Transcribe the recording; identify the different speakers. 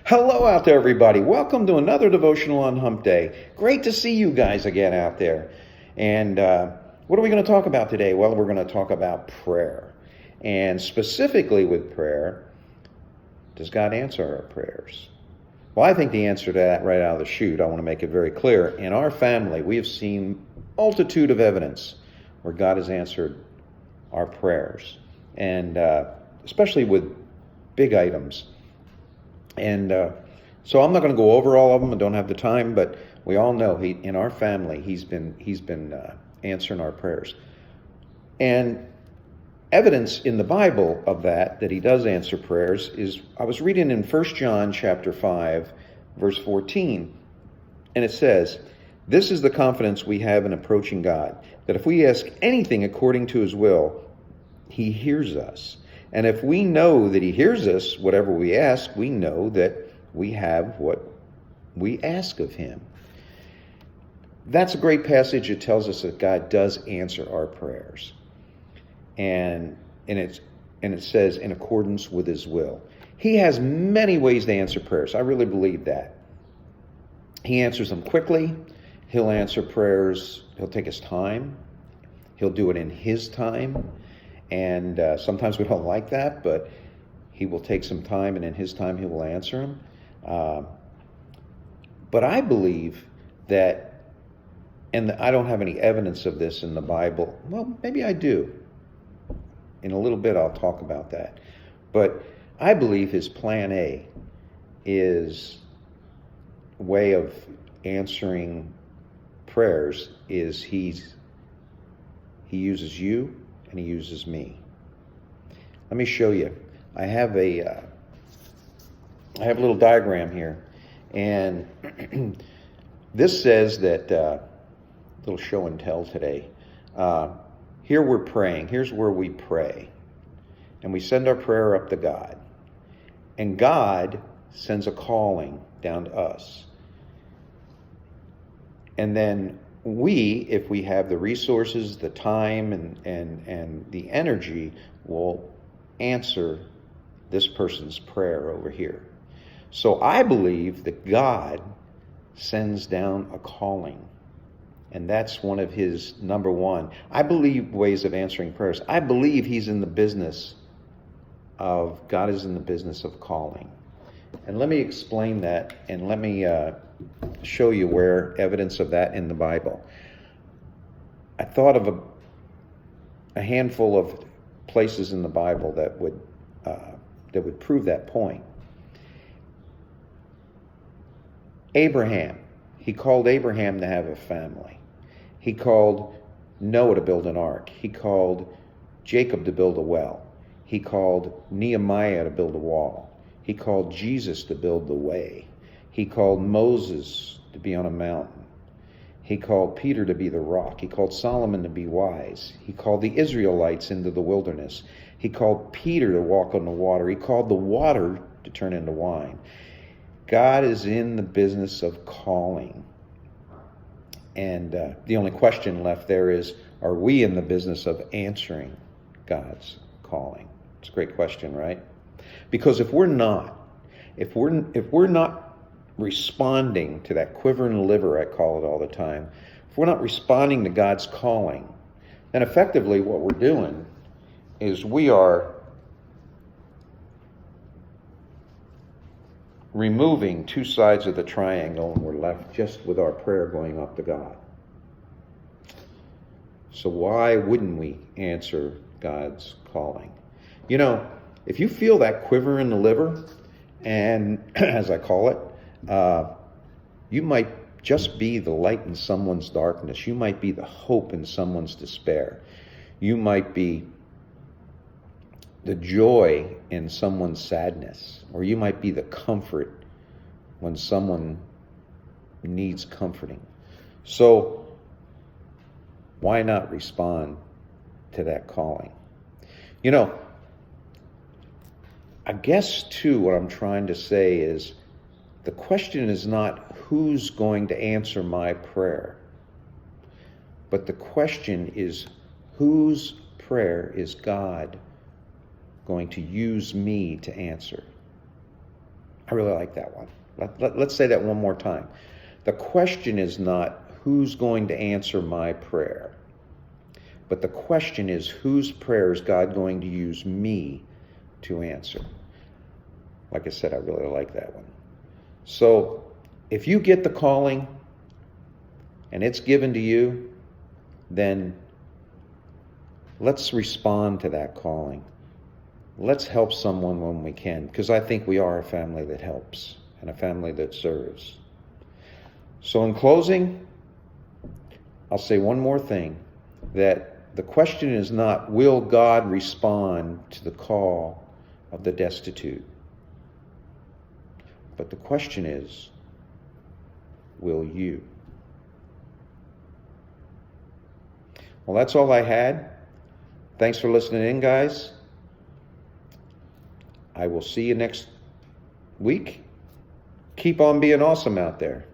Speaker 1: Hello out there, everybody. Welcome to another devotional on Hump Day. Great to see you guys again out there. And what are we going to talk about today? Well, we're going to talk about prayer. And specifically with prayer, does God answer our prayers? Well, I think the answer to that right out of the chute, I want to make it very clear. In our family, we have seen multitude of evidence where God has answered our prayers. And especially with big items. And so I'm not going to go over all of them. I don't have the time, but we all know in our family he's been answering our prayers. And evidence in the Bible of that he does answer prayers is, I was reading in 1 John chapter 5, verse 14, and it says, "This is the confidence we have in approaching God, that if we ask anything according to his will, he hears us. And if we know that he hears us, whatever we ask, we know that we have what we ask of him." That's a great passage. It tells us that God does answer our prayers. And it says in accordance with his will. He has many ways to answer prayers. I really believe that. He answers them quickly. He'll answer prayers. He'll take his time. He'll do it in his time. And sometimes we don't like that, but he will take some time, and in his time he will answer them. But I believe that, and I don't have any evidence of this in the Bible. Well, maybe I do. In a little bit I'll talk about that. But I believe his plan A is way of answering prayers is he uses you and he uses me. Let me show you. I have a little diagram here, and this says that little show and tell today. Here we're praying. Here's where we pray, and we send our prayer up to God, and God sends a calling down to us, and then we, if we have the resources, the time, and the energy, will answer this person's prayer over here. So I believe that God sends down a calling, and that's one of his number one. I believe ways of answering prayers. I believe God is in the business of calling. And let me explain that, and let me show you where evidence of that in the Bible. I thought of a handful of places in the Bible that would prove that point. Abraham, he called Abraham to have a family. He called Noah to build an ark. He called Jacob to build a well. He called Nehemiah to build a wall. He called Jesus to build the way. He called Moses to be on a mountain. He called Peter to be the rock. He called Solomon to be wise. He called the Israelites into the wilderness. He called Peter to walk on the water. He called the water to turn into wine. God is in the business of calling. And the only question left there is, are we in the business of answering God's calling? It's a great question, right? Because if we're not responding to that quiver in the liver, I call it all the time, if we're not responding to God's calling, then effectively what we're doing is we are removing two sides of the triangle, and we're left just with our prayer going up to God. So why wouldn't we answer God's calling? You know, if you feel that quiver in the liver, and as I call it, you might just be the light in someone's darkness. You might be the hope in someone's despair. You might be the joy in someone's sadness, or you might be the comfort when someone needs comforting. So why not respond to that calling? You know, I guess too what I'm trying to say is the question is not who's going to answer my prayer, but the question is whose prayer is God going to use me to answer? I really like that one. Let's say that one more time. The question is not who's going to answer my prayer, but the question is whose prayer is God going to use me to answer? Like I said, I really like that one. So if you get the calling and it's given to you, then let's respond to that calling. Let's help someone when we can, because I think we are a family that helps and a family that serves. So in closing, I'll say one more thing, that the question is not, will God respond to the call of the destitute? But the question is, will you? Well, that's all I had. Thanks for listening in, guys. I will see you next week. Keep on being awesome out there.